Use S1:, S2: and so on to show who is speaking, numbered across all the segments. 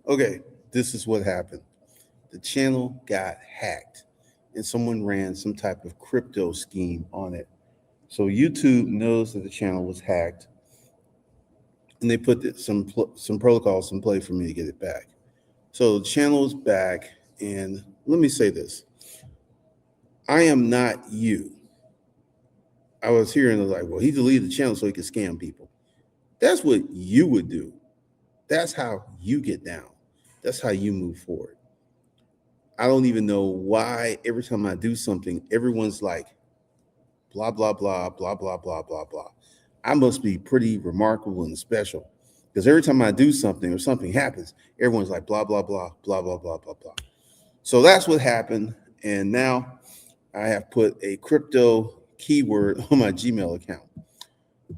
S1: Okay, this is what happened. The channel got hacked and someone ran some type of crypto scheme on it. So YouTube knows that the channel was hacked and they put some protocols in play for me to get it back. So the channel is back, and let me say this: I am not you. I was hearing like, well, he deleted the channel so he could scam people. That's what you would do. That's how you get down. That's how you move forward. I don't even know why every time I do something, everyone's like, blah, blah, blah, blah, blah, blah, blah, blah. I must be pretty remarkable and special because every time I do something or something happens, everyone's like, blah, blah, blah, blah, blah, blah, blah, blah. So that's what happened. And now I have put a crypto keyword on my Gmail account.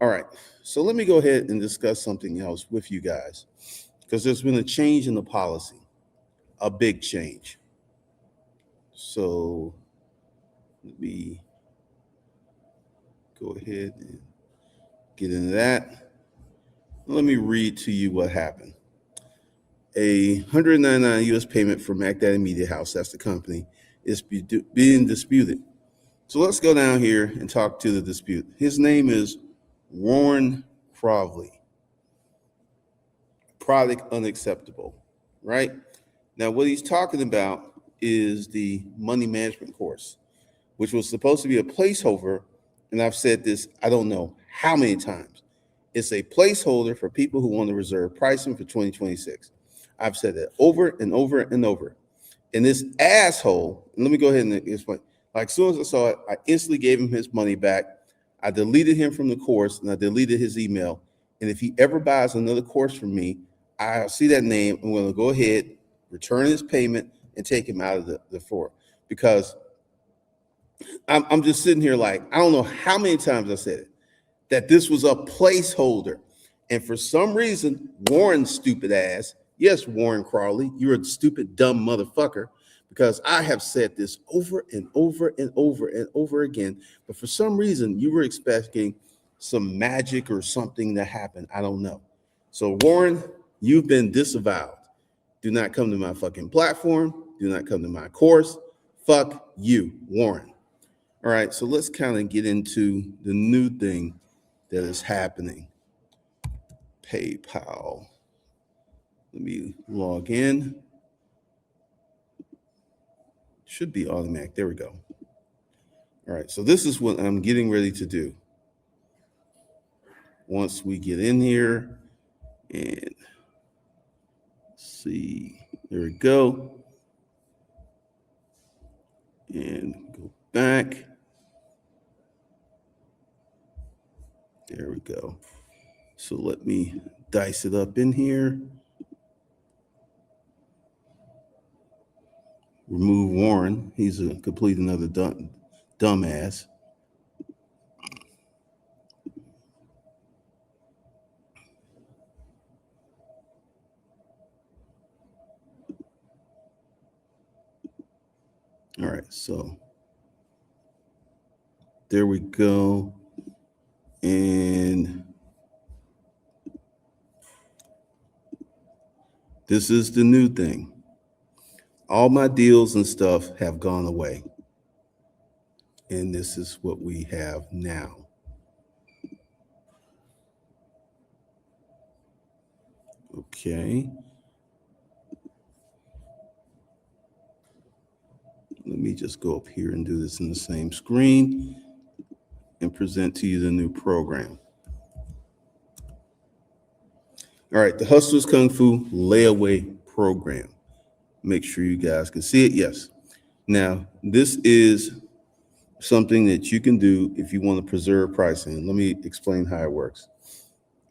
S1: All right. So let me go ahead and discuss something else with you guys because there's been a change in the policy, a big change. So let me go ahead and get into that. Let me read to you what happened. A $199 US payment for Mac Daddy Media House, that's the company, is being disputed. So let's go down here and talk to the dispute. His name is Warren Crowley. Product unacceptable, right? Now, what he's talking about is the money management course, which was supposed to be a placeholder. And I've said this, I don't know how many times. It's a placeholder for people who want to reserve pricing for 2026. I've said that over and over and over. And this asshole, and let me go ahead and explain. Like, as soon as I saw it, I instantly gave him his money back. I deleted him from the course and I deleted his email. And if he ever buys another course from me, I'll see that name. I'm going to go ahead, return his payment, and take him out of the forum. Because I'm just sitting here like, I don't know how many times I said it, that this was a placeholder. And for some reason, Warren's stupid ass, yes, Warren Crowley, you're a stupid, dumb motherfucker, because I have said this over and over and over and over again. But for some reason, you were expecting some magic or something to happen. I don't know. So, Warren, you've been disavowed. Do not come to my fucking platform. Do not come to my course. Fuck you, Warren. All right, so let's kind of get into the new thing that is happening. PayPal. Let me log in. Should be automatic. There we go. All right, so this is what I'm getting ready to do. Once we get in here and see, there we go. And go back. There we go. So let me dice it up in here. Remove Warren. He's a complete another dumbass. All right, so there we go. And this is the new thing. All my deals and stuff have gone away. And this is what we have now. Okay. Let me just go up here and do this in the same screen and present to you the new program. All right, the Hustlers Kung Fu Layaway Program. Make sure you guys can see it. Yes. Now, this is something that you can do if you want to preserve pricing. Let me explain how it works.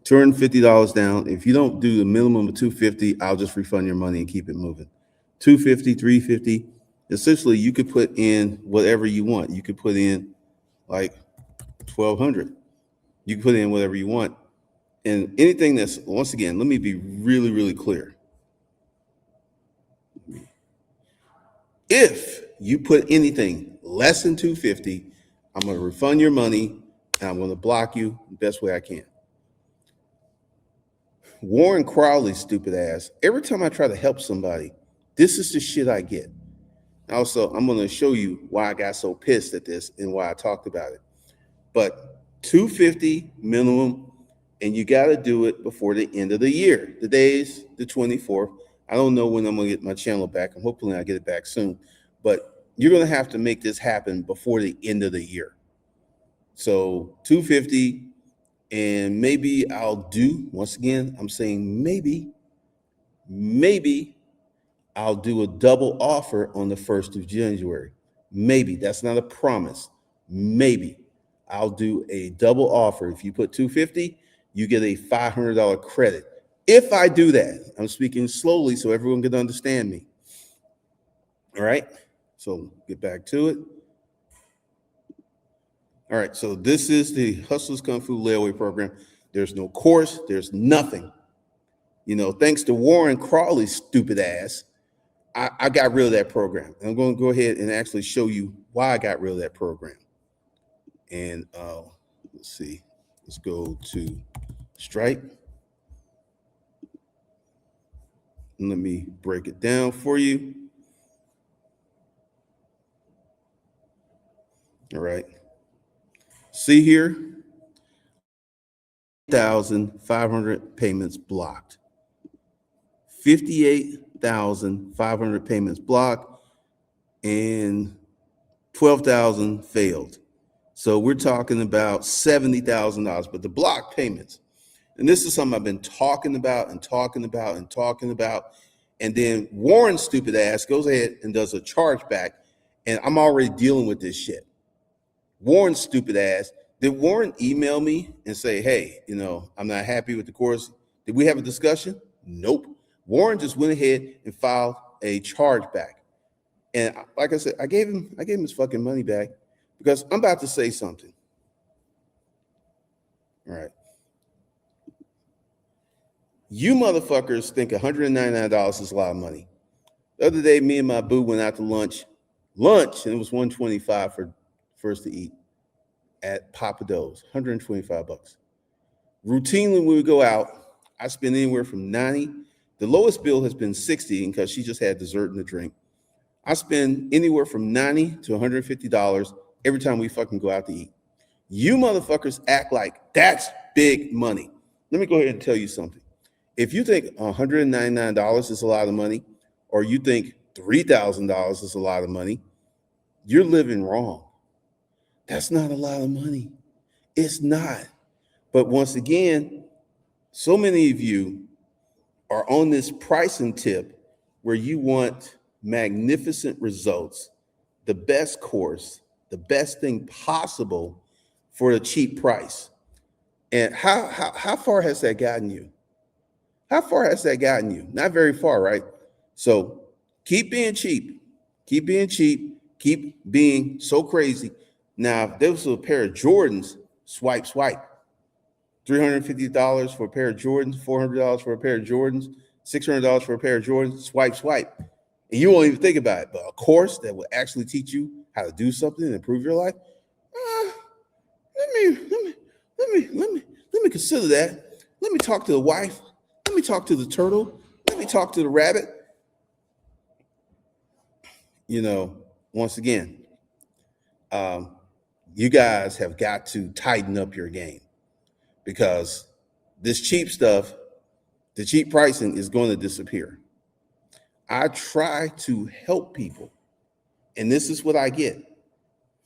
S1: $250 down. If you don't do the minimum of $250, I'll just refund your money and keep it moving. $250, $350. Essentially, you could put in whatever you want. You could put in like $1,200. You can put in whatever you want. And anything that's, once again, let me be really, really clear. If you put anything less than $250, I'm going to refund your money and I'm going to block you the best way I can. Warren Crowley's stupid ass, every time I try to help somebody, this is the shit I get. Also, I'm going to show you why I got so pissed at this and why I talked about it. But 250 minimum, and you got to do it before the end of the year. The day's the 24th. I don't know when I'm going to get my channel back. I'm hoping I get it back soon. But you're going to have to make this happen before the end of the year. So 250, and maybe I'll do, once again, I'm saying maybe I'll do a double offer on the 1st of January. Maybe. That's not a promise. Maybe I'll do a double offer. If you put 250, you get a $500 credit. If I do that, I'm speaking slowly so everyone can understand me. All right. So get back to it. All right. So this is the Hustlers Kung Fu Layaway program. There's no course. There's nothing. You know, thanks to Warren Crowley's stupid ass, I got rid of that program. And I'm going to go ahead and actually show you why I got rid of that program. And let's see. Let's go to Stripe. And let me break it down for you. All right. See here, 58,500 payments blocked. 58,500 payments blocked and 12,000 failed. So we're talking about $70,000, but the block payments, and this is something I've been talking about. And then Warren's stupid ass goes ahead and does a chargeback, and I'm already dealing with this shit. Warren's stupid ass. Did Warren email me and say, hey, you know, I'm not happy with the course? Did we have a discussion? Nope. Warren just went ahead and filed a chargeback. And like I said, I gave him his fucking money back because I'm about to say something. All right. You motherfuckers think $199 is a lot of money. The other day, me and my boo went out to lunch, and it was $125 for us to eat at Papa Do's, $125. Routinely, when we go out, I spend anywhere from $90. The lowest bill has been $60 because she just had dessert and a drink. I spend anywhere from $90 to $150 every time we fucking go out to eat. You motherfuckers act like that's big money. Let me go ahead and tell you something. If you think $199 is a lot of money, or you think $3,000 is a lot of money, you're living wrong. That's not a lot of money. It's not. But once again, so many of you are on this pricing tip where you want magnificent results, the best course, the best thing possible for a cheap price. And how far has that gotten you? How far has that gotten you? Not very far, right? So keep being cheap. Keep being cheap. Keep being so crazy. Now, if there was a pair of Jordans, swipe. $350 for a pair of Jordans, $400 for a pair of Jordans, $600 for a pair of Jordans, swipe. And you won't even think about it. But a course that will actually teach you how to do something and improve your life, let me consider that. Let me talk to the wife. Let me talk to the turtle. Let me talk to the rabbit. You know, once again, you guys have got to tighten up your game because this cheap stuff, the cheap pricing is going to disappear. I try to help people, and this is what I get.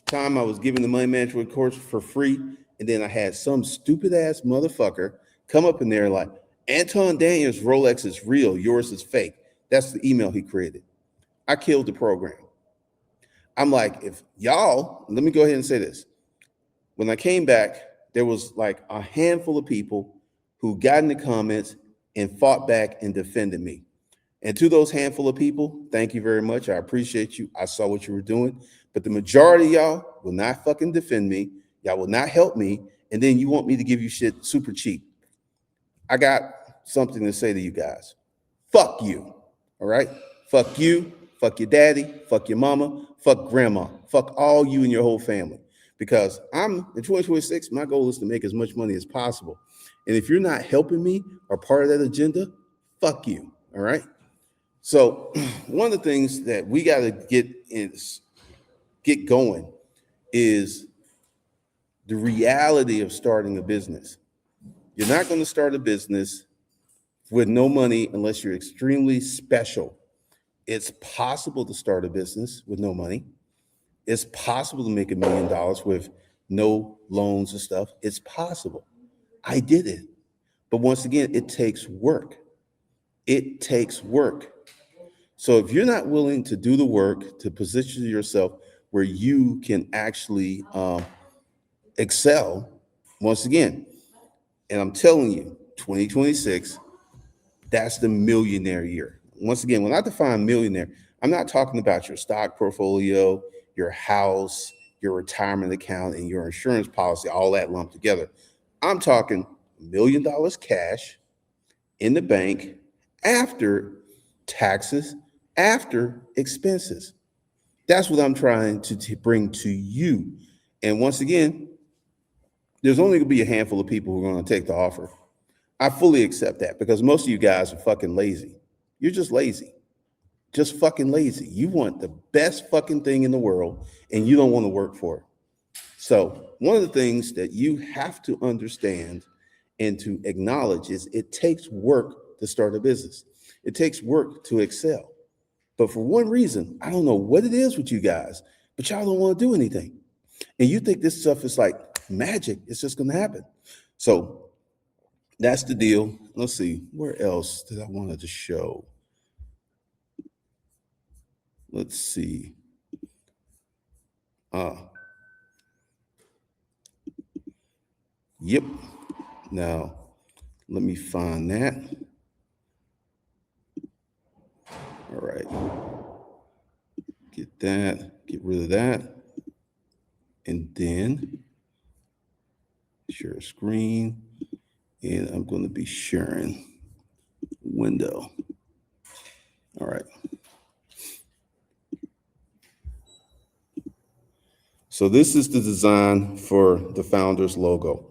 S1: Time I was giving the money management course for free, and then I had some stupid ass motherfucker come up in there like, Anton Daniels' Rolex is real, yours is fake. That's the email he created. I killed the program. I'm like, if y'all, let me go ahead and say this. When I came back, there was like a handful of people who got in the comments and fought back and defended me. And to those handful of people, thank you very much. I appreciate you. I saw what you were doing. But the majority of y'all will not fucking defend me. Y'all will not help me. And then you want me to give you shit super cheap. I got something to say to you guys. Fuck you. All right? Fuck you. Fuck your daddy. Fuck your mama. Fuck grandma. Fuck all you and your whole family. Because I'm in 2026, my goal is to make as much money as possible. And if you're not helping me or part of that agenda, fuck you. All right. So one of the things that we got to get going is the reality of starting a business. You're not going to start a business with no money unless you're extremely special. It's possible to start a business with no money. It's possible to make $1 million with no loans and stuff. It's possible. I did it. But once again, it takes work. It takes work. So if you're not willing to do the work to position yourself where you can actually excel, once again, and I'm telling you, 2026, that's the millionaire year. Once again, when I define millionaire, I'm not talking about your stock portfolio, your house, your retirement account, and your insurance policy, all that lumped together. I'm talking $1 million cash in the bank after taxes, after expenses. That's what I'm trying to bring to you. And once again, there's only going to be a handful of people who are going to take the offer. I fully accept that because most of you guys are fucking lazy. You're just lazy. Just fucking lazy. You want the best fucking thing in the world and you don't want to work for it. So one of the things that you have to understand and to acknowledge is it takes work to start a business. It takes work to excel. But for one reason, I don't know what it is with you guys, but y'all don't want to do anything. And you think this stuff is like magic. It's just going to happen. So that's the deal. Let's see. Where else did I want to show? Let's see. Yep. Now, let me find that. All right. Get that. Get rid of that. And then share screen. And I'm going to be sharing window. All right. So this is the design for the founder's logo.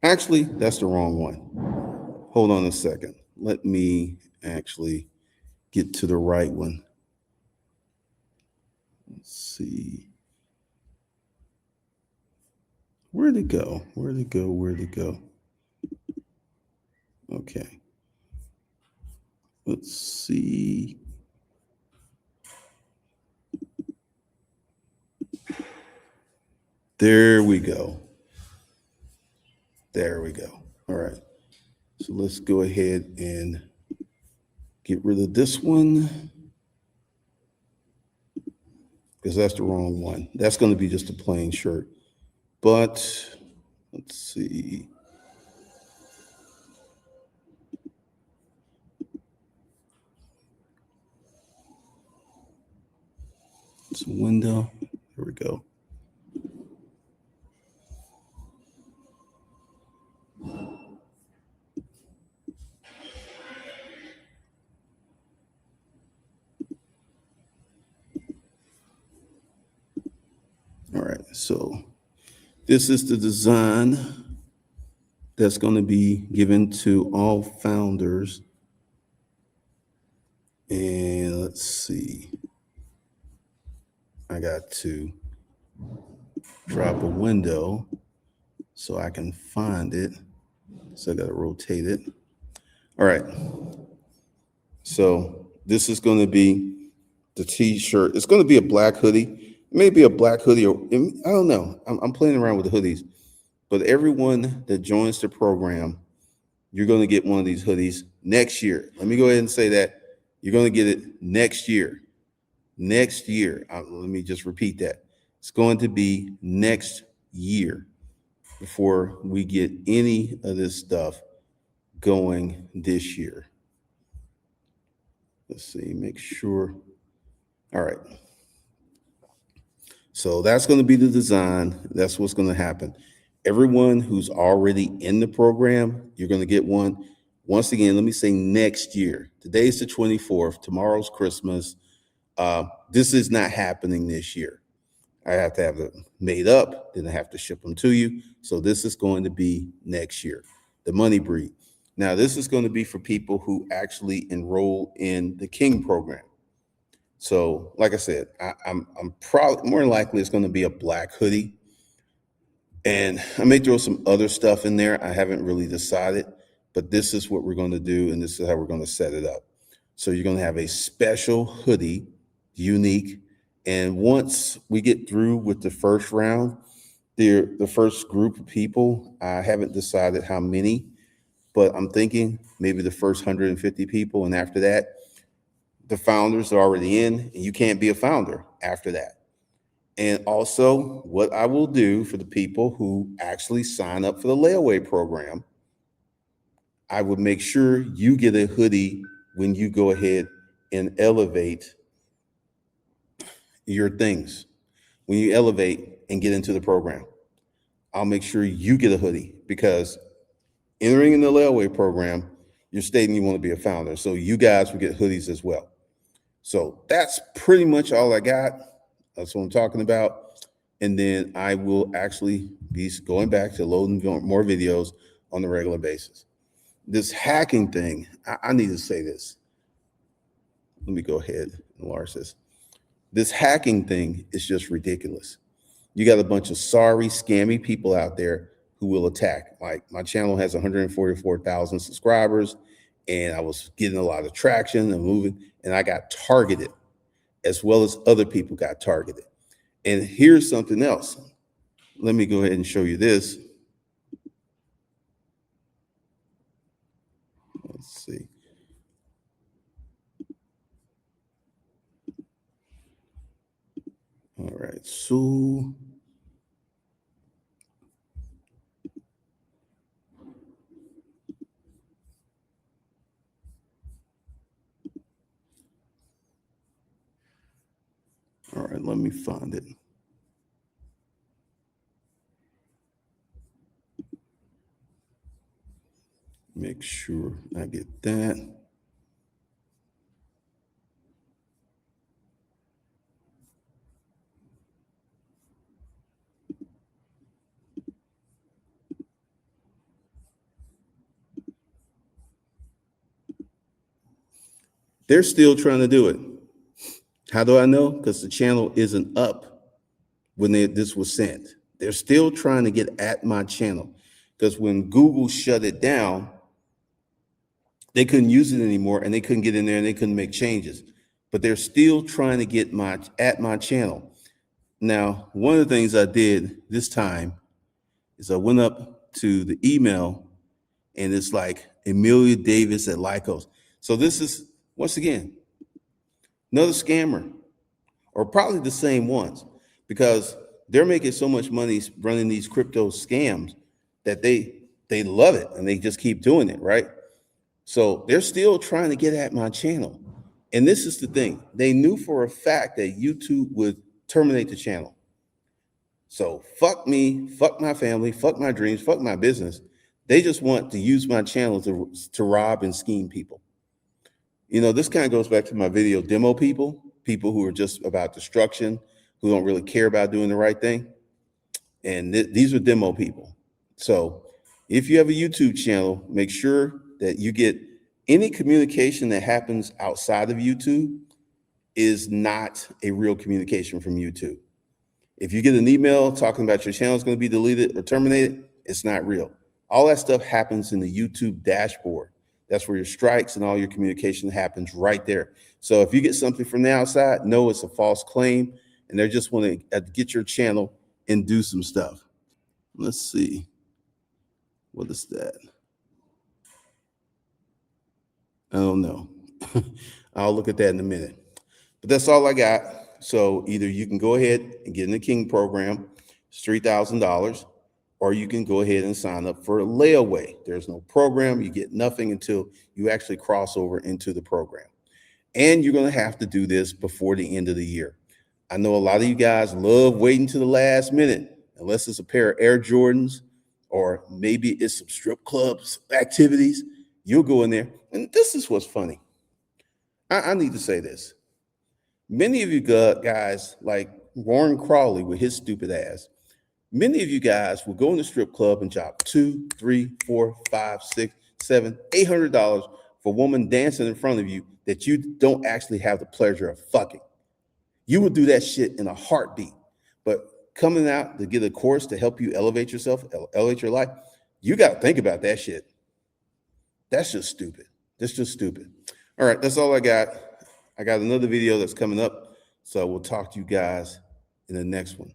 S1: Actually, that's the wrong one. Hold on a second. Let me actually get to the right one. Let's see. Where'd it go? Where'd it go? Where'd it go? Okay. Let's see. There we go. There we go. All right. So let's go ahead and get rid of this one because that's the wrong one. That's going to be just a plain shirt. But let's see. It's a window. Here we go. All right, so this is the design that's going to be given to all founders. And let's see. I got to drop a window so I can find it. So I got to rotate it. All right. So this is going to be the t-shirt. It's going to be a black hoodie. Maybe a black hoodie, or I don't know. I'm playing around with the hoodies. But everyone that joins the program, you're going to get one of these hoodies next year. Let me go ahead and say that. You're going to get it next year. Next year. Let me just repeat that. It's going to be next year before we get any of this stuff going this year. Let's see, make sure. All right. So that's going to be the design. That's what's going to happen. Everyone who's already in the program, you're going to get one. Once again, let me say next year. Today's the 24th. Tomorrow's Christmas. This is not happening this year. I have to have it made up. Then I have to ship them to you. So this is going to be next year. the money breed. Now, this is going to be for people who actually enroll in the King program. So, like I said, I'm probably more than likely it's going to be a black hoodie, and I may throw some other stuff in there. I haven't really decided, but this is what we're going to do, and this is how we're going to set it up. So you're going to have a special hoodie, unique, and once we get through with the first round, the first group of people, I haven't decided how many, but I'm thinking maybe the first 150 people, and after that, the founders are already in, and you can't be a founder after that. And also, what I will do for the people who actually sign up for the layaway program, I would make sure you get a hoodie when you go ahead and elevate your things. When you elevate and get into the program, I'll make sure you get a hoodie, because entering in the layaway program, you're stating you want to be a founder. So you guys will get hoodies as well. So that's pretty much all I got. That's what I'm talking about. And then I will actually be going back to loading more videos on a regular basis. This hacking thing, I need to say this. Let me go ahead and enlarge this. This hacking thing is just ridiculous. You got a bunch of sorry, scammy people out there who will attack. Like, my channel has 144,000 subscribers, and I was getting a lot of traction and moving, and I got targeted, as well as other people got targeted. And here's something else. Let me go ahead and show you this. Let's see. All right, so all right, let me find it. Make sure I get that. They're still trying to do it. How do I know? Because the channel isn't up when this was sent. They're still trying to get at my channel, because when Google shut it down, they couldn't use it anymore, and they couldn't get in there, and they couldn't make changes. But they're still trying to get at my channel. Now, one of the things I did this time is I went up to the email, and it's like Amelia Davis at Lycos. So this is, once again, another scammer, or probably the same ones, because they're making so much money running these crypto scams that they love it, and they just keep doing it, right? So they're still trying to get at my channel. And this is the thing. They knew for a fact that YouTube would terminate the channel. So fuck me, fuck my family, fuck my dreams, fuck my business. They just want to use my channel to rob and scheme people. You know, this kind of goes back to my video demo people who are just about destruction, who don't really care about doing the right thing. And these are demo people. So if you have a YouTube channel, make sure that you get any communication that happens outside of YouTube is not a real communication from YouTube. If you get an email talking about your channel is going to be deleted or terminated, it's not real. All that stuff happens in the YouTube dashboard. That's where your strikes and all your communication happens right there. So if you get something from the outside, no, it's a false claim, and they're just want to get your channel and do some stuff. Let's see. What is that? I don't know. I'll look at that in a minute. But that's all I got. So either you can go ahead and get in the King program, it's $3,000, or you can go ahead and sign up for a layaway. There's no program. You get nothing until you actually cross over into the program. And you're going to have to do this before the end of the year. I know a lot of you guys love waiting to the last minute, unless it's a pair of Air Jordans, or maybe it's some strip clubs activities. You'll go in there. And this is what's funny. I need to say this. Many of you guys, like Warren Crawley with his stupid ass, Many of you guys will go in the strip club and drop $200, $300, $400, $500, $600, $700, $800 for a woman dancing in front of you that you don't actually have the pleasure of fucking. You would do that shit in a heartbeat. But coming out to get a course to help you elevate yourself, elevate your life, you got to think about that shit. That's just stupid. That's just stupid. All right, that's all I got. I got another video that's coming up, so we'll talk to you guys in the next one.